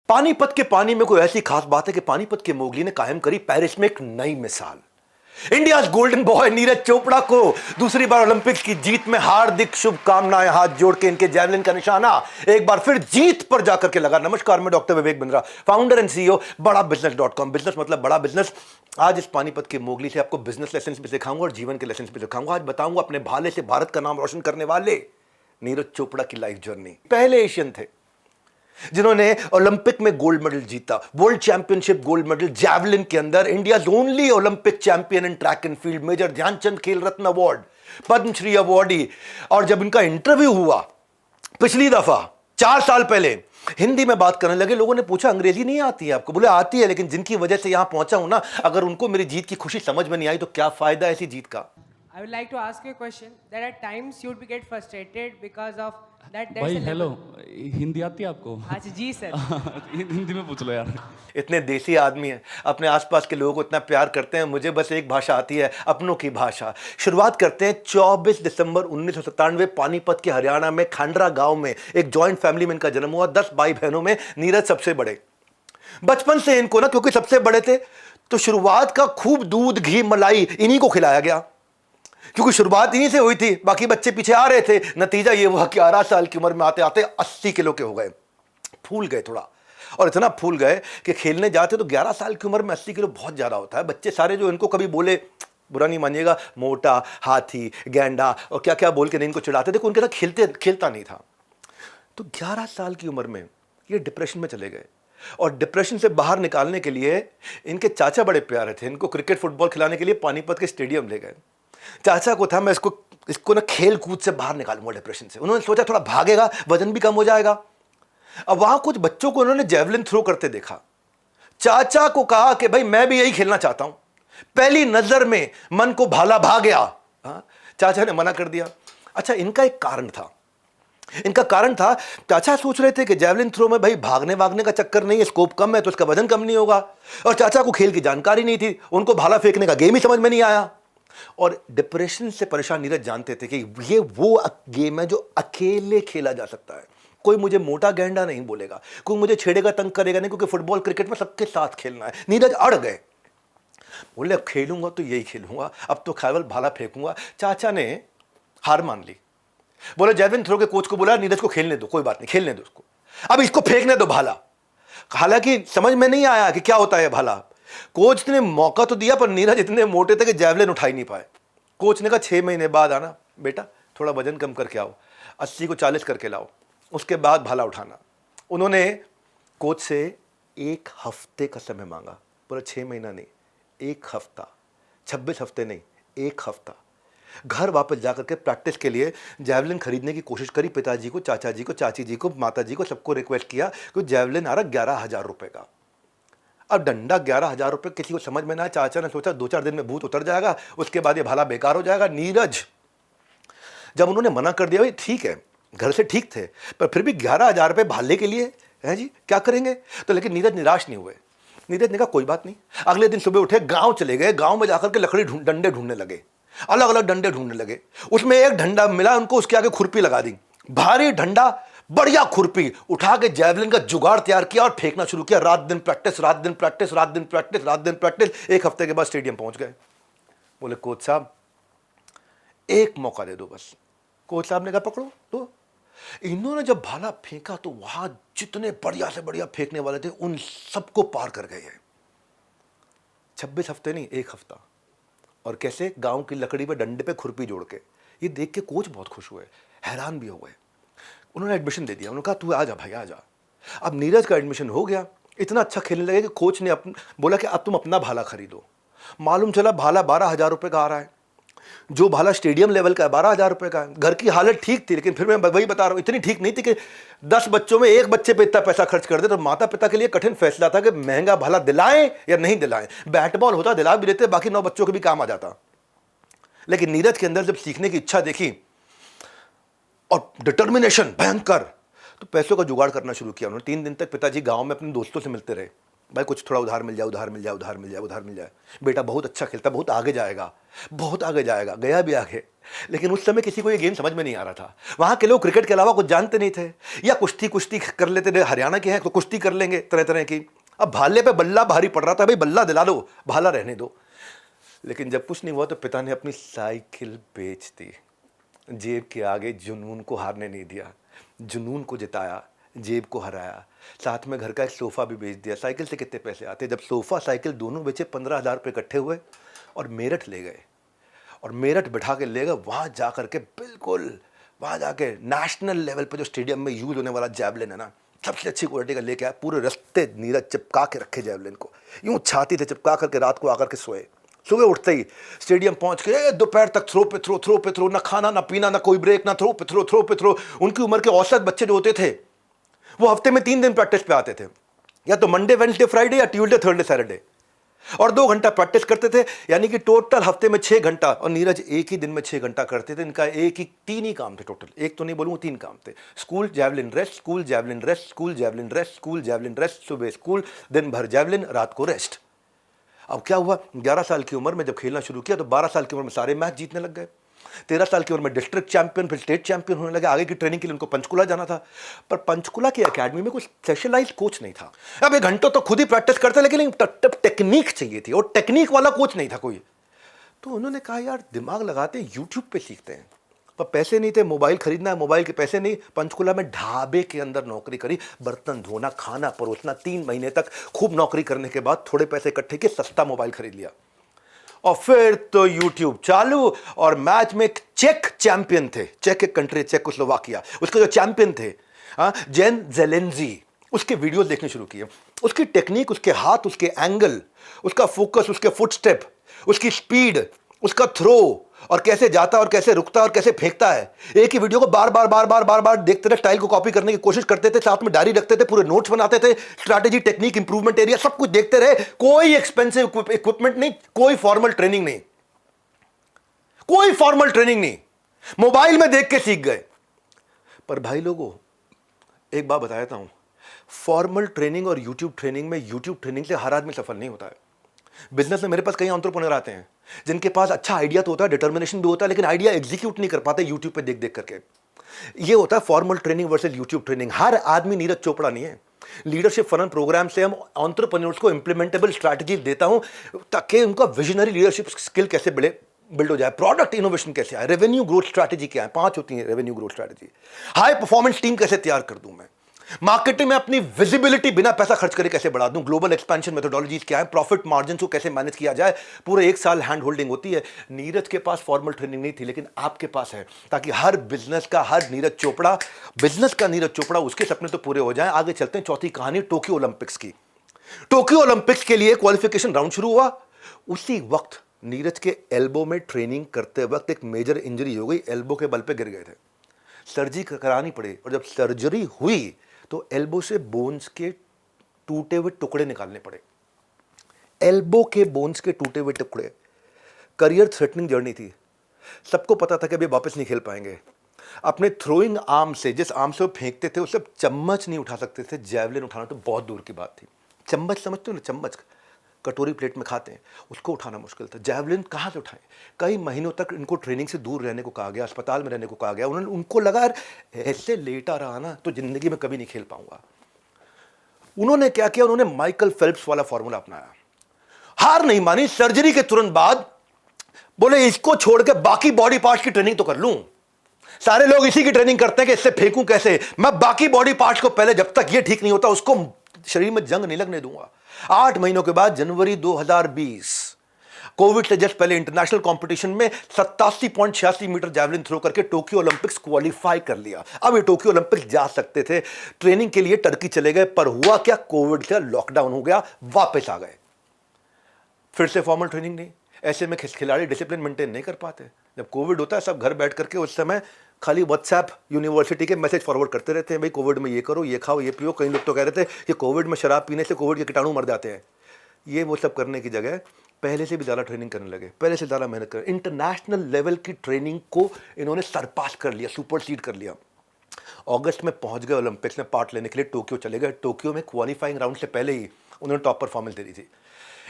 पानीपत के पानी में कोई ऐसी खास बात है कि पानीपत के मोगली ने कायम करी पेरिस में एक नई मिसाल। India golden boy Neeraj Chopra को दूसरी बार ओलंपिक्स की जीत में हार्दिक शुभकामनाएं। हाथ जोड़ के इनके जैवलिन का निशाना एक बार फिर जीत पर जाकर के लगा। नमस्कार, मैं doctor Vivek Bindra, founder and CEO बड़ा बिजनेस.com। बिजनेस मतलब बड़ा बिजनेस। आज इस पानीपत के मोगली से आपको बिजनेस लेसन भी सिखाऊंगा और जीवन के लेसन भी सिखाऊंगा। आज बताऊंगा अपने भाले से भारत का नाम रोशन करने वाले नीरज चोपड़ा की लाइफ जर्नी। पहले एशियन थे जिन्होंने ओलंपिक में गोल्ड मेडल जीता, world championship gold medal javelin के अंदर, India only Olympic champion in track and field, major Dhyanchand Khel Ratna award, Padmashri awardee. और जब इनका इंटरव्यू हुआ पिछली दफा 4 साल पहले, हिंदी में बात करने लगे। लोगों ने पूछा अंग्रेजी नहीं आती है आपको? बोले आती है, लेकिन जिनकी वजह से यहां पहुंचा हूं ना, अगर उनको मेरी जीत की खुशी समझ में नहीं आई तो क्या फायदा ऐसी जीत का। I would like to ask you a question that at times you would get frustrated because of that there's भाई a हेलो, level. हिंदी आती है आपको? अच्छा जी सर। हिंदी में पूछ लो यार। इतने देसी आदमी हैं, अपने आसपास के लोगों को इतना प्यार करते हैं। मुझे बस एक भाषा आती है, अपनों की भाषा। शुरुआत करते हैं 24 दिसंबर 1997 पानीपत के हरियाणा में खांडरा गांव में। एक जॉइंट फैमिली में इनका जन्म हुआ। 10 भाई बहनों में नीरज सबसे बड़े। बचपन से इनको ना, क्योंकि सबसे बड़े थे, तो शुरुआत का खूब दूध घी मलाई इन्हीं को खिलाया गया, क्योंकि शुरुआत इन्हीं से हुई थी। बाकी बच्चे पीछे आ रहे थे। नतीजा ये हुआ कि 11 साल की उम्र में आते आते 80 किलो के हो गए। फूल गए थोड़ा, और इतना फूल गए कि खेलने जाते तो 11 साल की उम्र में 80 किलो बहुत ज्यादा होता है। बच्चे सारे जो इनको कभी बोले, बुरा नहीं मानिएगा, मोटा, हाथी, गेंडा और क्या क्या बोल के नहीं इनको चिढ़ाते थे, उनके साथ खेलता नहीं था। तो 11 साल की उम्र में ये डिप्रेशन में चले गए, और डिप्रेशन से बाहर निकालने के लिए इनके चाचा बड़े प्यारे थे। इनको क्रिकेट फुटबॉल खिलाने के लिए पानीपत के स्टेडियम ले गए। चाचा को था मैं इसको ना खेल कूद से बाहर निकालूंगा डिप्रेशन से। उन्होंने सोचा थोड़ा भागेगा, वजन भी कम हो जाएगा। अब वहां कुछ बच्चों को उन्होंने जेवलिन थ्रो करते देखा। चाचा को कहा कि भाई मैं भी यही खेलना चाहता हूं। पहली नजर में मन को भाला भा गया। चाचा ने मना कर दिया। अच्छा, इनका एक कारण था। चाचा सोच रहे थे कि जेवलिन थ्रो में भाई भागने वागने का चक्कर नहीं है, स्कोप कम है तो उसका वजन कम नहीं होगा। और चाचा को खेल की जानकारी नहीं थी, उनको भाला फेंकने का गेम ही समझ में नहीं आया। और डिप्रेशन से परेशान नीरज जानते थे कि ये वो गेम है जो अकेले खेला जा सकता है। कोई मुझे मोटा गेंडा नहीं बोलेगा, कोई मुझे छेड़ेगा, तंग करेगा नहीं, क्योंकि फुटबॉल क्रिकेट में सबके साथ खेलना है। नीरज अड़ गए, बोले अब खेलूंगा तो यही खेलूंगा, अब तो केवल भाला फेंकूंगा। चाचा ने हार मान ली। बोले जेवलिन थ्रो के कोच को बोला नीरज को खेलने दो, कोई बात नहीं, खेलने दो उसको, अब इसको फेंकने दो भाला। हालांकि समझ में नहीं आया कि क्या होता है भाला। कोच ने मौका तो दिया, पर नीरज इतने मोटे थे कि जेवलिन उठा ही नहीं पाए। कोच ने कहा 6 महीने बाद आना बेटा, थोड़ा वजन कम करके आओ, 80 को 40 करके लाओ, उसके बाद भाला उठाना। उन्होंने कोच से 1 हफ्ते का समय मांगा। पूरा 6 महीना नहीं, 1 हफ्ता, 26 हफ्ते नहीं, 1 हफ्ता। घर वापस जाकर के प्रैक्टिस के लिए जेवलिन खरीदने की कोशिश करी। पिताजी को, चाचा जी को, चाची जी को, माता जी को, सबको रिक्वेस्ट किया कि जेवलिन आ रहा 11,000 रुपए का। अब डंडा 11,000 रुपए किसी को समझ में ना आया। चाचा ने सोचा 2-4 दिन में भूत उतर जाएगा, उसके बाद ये भाला बेकार हो जाएगा। नीरज जब उन्होंने मना कर दिया, भाई ठीक है, घर से ठीक थे, पर फिर भी 11,000 रुपए भाले के लिए है जी, क्या करेंगे? तो लेकिन नीरज निराश नहीं हुए। नीरज ने कहा कोई बात नहीं। अगले दिन सुबह उठे, गांव चले गए। गांव में जाकर के लकड़ी डंडे ढूंढने लगे, अलग अलग डंडे ढूंढने लगे। उसमें एक डंडा मिला उनको, उसके आगे खुरपी लगा दी, भारी डंडा, बढ़िया खुरपी। उठा के जेवलिन का जुगाड़ तैयार किया और फेंकना शुरू किया। रात दिन प्रैक्टिस, रात दिन प्रैक्टिस, रात दिन प्रैक्टिस, रात दिन प्रैक्टिस। 1 हफ्ते के बाद स्टेडियम पहुंच गए। बोले कोच साहब एक मौका दे दो बस। कोच साहब ने कहा पकड़ो। तो इन्होंने जब भाला फेंका तो वहां जितने बढ़िया से बढ़िया फेंकने वाले थे उन सबको पार कर गए हैं। 26 हफ्ते नहीं, 1 हफ्ता। और कैसे? गांव की लकड़ी पे डंडे पे खुरपी जोड़ के। ये देख के कोच बहुत खुश हुए, हैरान भी हो गए। उन्होंने एडमिशन दे दिया। उन्होंने कहा तू आ जा भाई, आ जा। अब नीरज का एडमिशन हो गया। इतना अच्छा खेलने लगे कि कोच ने बोला कि अब तुम अपना भाला खरीदो। मालूम चला भाला 12,000 रुपए का आ रहा है। जो भाला स्टेडियम लेवल का है 12,000 रुपए का है। घर की हालत ठीक थी, लेकिन फिर मैं वही बता रहा हूं, इतनी ठीक नहीं थी कि 10 बच्चों में एक बच्चे पे इतना पैसा खर्च कर दे। तो माता पिता के लिए कठिन फैसला था कि महंगा भाला दिलाएं या नहीं दिलाएं। बैट बॉल होता, दिला भी देते, बाकी 9 बच्चों के भी काम आ जाता। लेकिन नीरज के अंदर जब सीखने की इच्छा देखी और डिटर्मिनेशन भयंकर, तो पैसों का जुगाड़ करना शुरू किया उन्होंने। 3 दिन तक पिताजी गांव में अपने दोस्तों से मिलते रहे, भाई कुछ थोड़ा उधार मिल जाए, उधार मिल जाए, उधार मिल जाए, उधार मिल जाए। बेटा बहुत अच्छा खेलता, बहुत आगे जाएगा, बहुत आगे जाएगा, गया भी आगे। लेकिन उस समय किसी को ये गेम समझ में नहीं आ रहा था। वहाँ के लोग क्रिकेट के अलावा कुछ जानते नहीं थे, या कुश्ती कुश्ती कर लेते थे, हरियाणा के हैं तो कुश्ती कर लेंगे तरह तरह की। अब भाले पे बल्ला भारी पड़ रहा था, भाई बल्ला दिला दो, भाला रहने दो। लेकिन जब कुछ नहीं हुआ तो पिता ने अपनी साइकिल बेच दी। जेब के आगे जुनून को हारने नहीं दिया, जुनून को जिताया, जेब को हराया। साथ में घर का एक सोफ़ा भी बेच दिया। साइकिल से कितने पैसे आते? जब सोफ़ा साइकिल दोनों बेचे 15,000 रुपये इकट्ठे हुए और मेरठ ले गए, और मेरठ बिठा के ले गए। वहाँ जा कर के बिल्कुल वहाँ जाके नेशनल लेवल पे जो स्टेडियम में यूज़ होने वाला जैवलिन है ना, सबसे अच्छी क्वालिटी का लेके आया। पूरे रास्ते नीरज चिपका के रखे जैवलिन को, यूँ छाती से चिपका करके रात को आकर के सोए। सुबह उठते ही स्टेडियम पहुंच के दोपहर तक थ्रो पे थ्रो, थ्रो पे थ्रो, ना खाना ना पीना ना कोई ब्रेक, ना थ्रो पे थ्रो, थ्रो पे थ्रो। उनकी उम्र के औसत बच्चे जो होते थे वो हफ्ते में 3 दिन प्रैक्टिस पे आते थे, या तो मंडे वेडनेसडे फ्राइडे या ट्यूसडे थर्सडे सैटरडे, और 2 घंटा प्रैक्टिस करते थे। यानी कि टोटल हफ्ते में 6 घंटा, और नीरज एक ही दिन में 6 घंटा करते थे। इनका 3 ही काम थे टोटल, एक तो नहीं बोलूँ, 3 काम थे। School javelin rest, school javelin rest, school javelin rest, school javelin rest. सुबह स्कूल, दिन भर जैवलिन, रात को रेस्ट। अब क्या हुआ, 11 साल की उम्र में जब खेलना शुरू किया तो 12 साल की उम्र में सारे मैच जीतने लग गए। 13 साल की उम्र में डिस्ट्रिक्ट चैंपियन, फिर स्टेट चैंपियन होने लगे। आगे की ट्रेनिंग के लिए उनको पंचकुला जाना था, पर पंचकुला की एकेडमी में कोई स्पेशलाइज्ड कोच नहीं था। अब 1 घंटा तो खुद ही प्रैक्टिस करते, लेकिन टेक्निक चाहिए थी, और टेक्निक वाला कोच नहीं था कोई। तो उन्होंने कहा यार दिमाग लगाते हैं, यूट्यूब पे सीखते हैं। पर पैसे नहीं थे, मोबाइल खरीदना है, मोबाइल के पैसे नहीं। पंचकुला में ढाबे के अंदर नौकरी करी, बर्तन धोना, खाना परोसना। 3 महीने तक खूब नौकरी करने के बाद थोड़े पैसे इकट्ठे किए, सस्ता मोबाइल खरीद लिया, और फिर तो यूट्यूब चालू। और मैच में एक चेक चैंपियन थे, चेक एक कंट्री, चेकोस्लोवाकिया, उसके जो चैंपियन थे जेन जेलेंजी, उसके वीडियोस देखने शुरू किए। उसकी टेक्निक, उसके हाथ, उसके एंगल, उसका फोकस, उसके फुटस्टेप, उसकी स्पीड, उसका थ्रो, और कैसे जाता और कैसे रुकता और कैसे फेंकता है। एक ही वीडियो को बार बार बार बार बार बार देखते रहे, स्टाइल को कॉपी करने की कोशिश करते थे, साथ में डायरी रखते थे, पूरे नोट्स बनाते थे, स्ट्रैटेजी, टेक्निक, इंप्रूवमेंट एरिया सब कुछ देखते रहे। कोई एक्सपेंसिव इक्विपमेंट नहीं, कोई फॉर्मल ट्रेनिंग नहीं, कोई फॉर्मल ट्रेनिंग नहीं, मोबाइल में देख के सीख गए। पर भाई लोगों, एक बात बता देता हूं, फॉर्मल ट्रेनिंग और यूट्यूब ट्रेनिंग में, यूट्यूब ट्रेनिंग से हर आदमी सफल नहीं होता है। बिजनेस में मेरे पास कई एंटरप्रेन्योर आते हैं जिनके पास अच्छा आइडिया तो होता है, डिटर्मिनेशन भी होता है, लेकिन आइडिया एग्जीक्यूट नहीं कर पाते यूट्यूब पे देख देख करके। ये होता है formal training versus YouTube training. हर आदमी नीरज चोपड़ा नहीं है। लीडरशिप फनल प्रोग्राम से हम एंटरप्रेन्योर्स को इंप्लीमेंटेबल स्ट्रैटेजी देता हूं, ताकि उनका विजनरी लीडरशिप स्किल कैसे बिल्ड हो जाए, प्रोडक्ट इनोवेशन कैसे आए, रेवेन्यू ग्रोथ स्ट्रैटेजी क्या है, 5 होती है revenue growth strategy, high performance team कैसे तैयार कर दूं मैं, मार्केटिंग में अपनी विजिबिलिटी बिना पैसा खर्च करे कैसे बढ़ा दूं, ग्लोबल एक्सपेंशन मेथोडोलॉजीज क्या है, प्रॉफिट मार्जिन को कैसे मैनेज किया जाए। पूरे 1 साल हैंड होल्डिंग होती है। नीरज के पास फॉर्मल ट्रेनिंग नहीं थी, लेकिन आपके पास है, ताकि हर बिजनेस का हर नीरज चोपड़ा, बिजनेस का नीरज चोपड़ा, उसके सपने तो पूरे हो जाएं। आगे चलते हैं चौथी कहानी, टोक्यो ओलंपिक्स की। टोक्यो ओलंपिक्स के लिए क्वालिफिकेशन राउंड शुरू हुआ। उसी वक्त नीरज के एल्बो में ट्रेनिंग करते वक्त एक मेजर इंजरी हो गई, एल्बो के बल पे गिर गए थे, सर्जरी करानी पड़ी, और जब सर्जरी हुई तो एल्बो से बोन्स के टूटे हुए टुकड़े निकालने पड़े, एल्बो के बोन्स के टूटे हुए टुकड़े। करियर थ्रेटनिंग जर्नी थी, सबको पता था कि अभी वापस नहीं खेल पाएंगे। अपने थ्रोइंग आर्म से, जिस आर्म से वो फेंकते थे उससे चम्मच नहीं उठा सकते थे, जैवलिन उठाना तो बहुत दूर की बात थी। चम्मच समझते हो ना, चम्मच कटोरी प्लेट में खाते हैं, उसको उठाना मुश्किल था। जैवलिन कहाँ से उठाएं? कई महीनों तक इनको ट्रेनिंग से दूर रहने को कहा गया, अस्पताल में रहने को कहा गया। उनको लगा यार ऐसे लेटा रहा ना तो जिंदगी में कभी नहीं खेल पाऊंगा। उन्होंने क्या किया, उन्होंने माइकल फेल्प्स वाला फॉर्मूला अपनाया। हार नहीं मानी, सर्जरी के तुरंत बाद बोले इसको छोड़ के बाकी बॉडी पार्ट्स की ट्रेनिंग तो कर लूं। सारे लोग इसी की ट्रेनिंग करते हैं कि इससे फेंकूं कैसे, मैं बाकी बॉडी पार्ट्स को पहले, जब तक ये ठीक नहीं होता उसको शरीर में जंग नहीं लगने दूंगा। 8 महीनों के बाद जनवरी 2020, कोविड से जस्ट पहले इंटरनेशनल कंपटीशन में 87.86 मीटर जैवलिन थ्रो करके टोक्यो ओलंपिक्स क्वालिफाई कर लिया। अब ये टोक्यो ओलंपिक्स जा सकते थे। ट्रेनिंग के लिए टर्की चले गए, पर हुआ क्या, कोविड का लॉकडाउन हो गया, वापस आ गए। फिर से फॉर्मल ट्रेनिंग नहीं। ऐसे में खिलाड़ी डिसिप्लिन मेंटेन नहीं कर पाते। जब कोविड होता है सब घर बैठ करके उस समय खाली व्हाट्सएप यूनिवर्सिटी के मैसेज फॉरवर्ड करते रहते हैं, भाई कोविड में ये करो, ये खाओ, ये पियो। कई लोग तो कह रहे थे कि कोविड में शराब पीने से कोविड के कीटाणु मर जाते हैं। ये वो सब करने की जगह पहले से भी ज़्यादा ट्रेनिंग करने लगे, पहले से ज़्यादा मेहनत कर, इंटरनेशनल लेवल की ट्रेनिंग को इन्होंने सरपास कर लिया, सुपरसीड कर लिया। अगस्त में पहुंच गए ओलंपिक्स में पार्ट लेने के लिए, टोक्यो चले गए। टोक्यो में क्वालिफाइंग राउंड से पहले ही उन्होंने टॉप परफॉर्मेंस दे दी थी।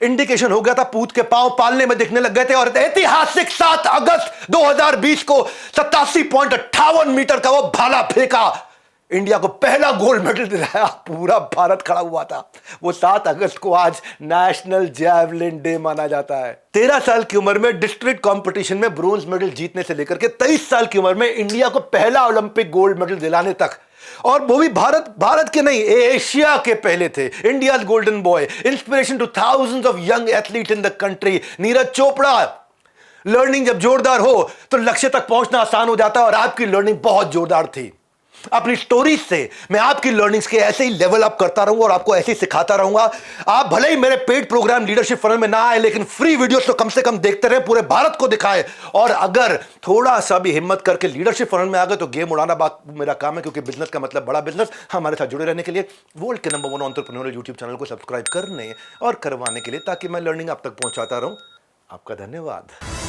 इंडिकेशन हो गया था पूत के पांव पालने में दिखने लग गए थे, और ऐतिहासिक 7 अगस्त 2020 को 87.58 मीटर का वो भाला फेंका, इंडिया को पहला गोल्ड मेडल दिलाया, पूरा भारत खड़ा हुआ था। वो 7 अगस्त को आज नेशनल जैवलिन डे माना जाता है। 13 साल की उम्र में डिस्ट्रिक्ट कंपटीशन में ब्रोंज मेडल जीतने से लेकर के 23 साल की उम्र में इंडिया को पहला ओलंपिक गोल्ड मेडल दिलाने तक, और वो भी भारत के नहीं, एशिया के पहले थे। India's golden boy, inspiration two thousands of young athlete in the country, Neeraj Chopra. Learning जब जोरदार हो तो लक्ष्य तक पहुंचना आसान हो जाता है, और आपकी लर्निंग बहुत जोरदार थी। अपनी स्टोरीज से मैं आपकी लर्निंग्स के ऐसे ही लेवल अप करता रहूंगा और आपको ऐसे ही सिखाता रहूंगा। आप भले ही मेरे पेड प्रोग्राम लीडरशिप फनल में ना आए, लेकिन फ्री वीडियोस तो कम से कम देखते रहे, पूरे भारत को दिखाए। और अगर थोड़ा सा भी हिम्मत करके लीडरशिप फनल में आ गए तो गेम उड़ाना बात मेरा काम है, क्योंकि बिजनेस का मतलब बड़ा बिजनेस। हमारे साथ जुड़े रहने के लिए वर्ल्ड के नंबर 1 एंटरप्रेन्योरियल यूट्यूब चैनल को सब्सक्राइब करने और करवाने के लिए, ताकि मैं लर्निंग आप तक पहुंचाता रहूं। आपका धन्यवाद।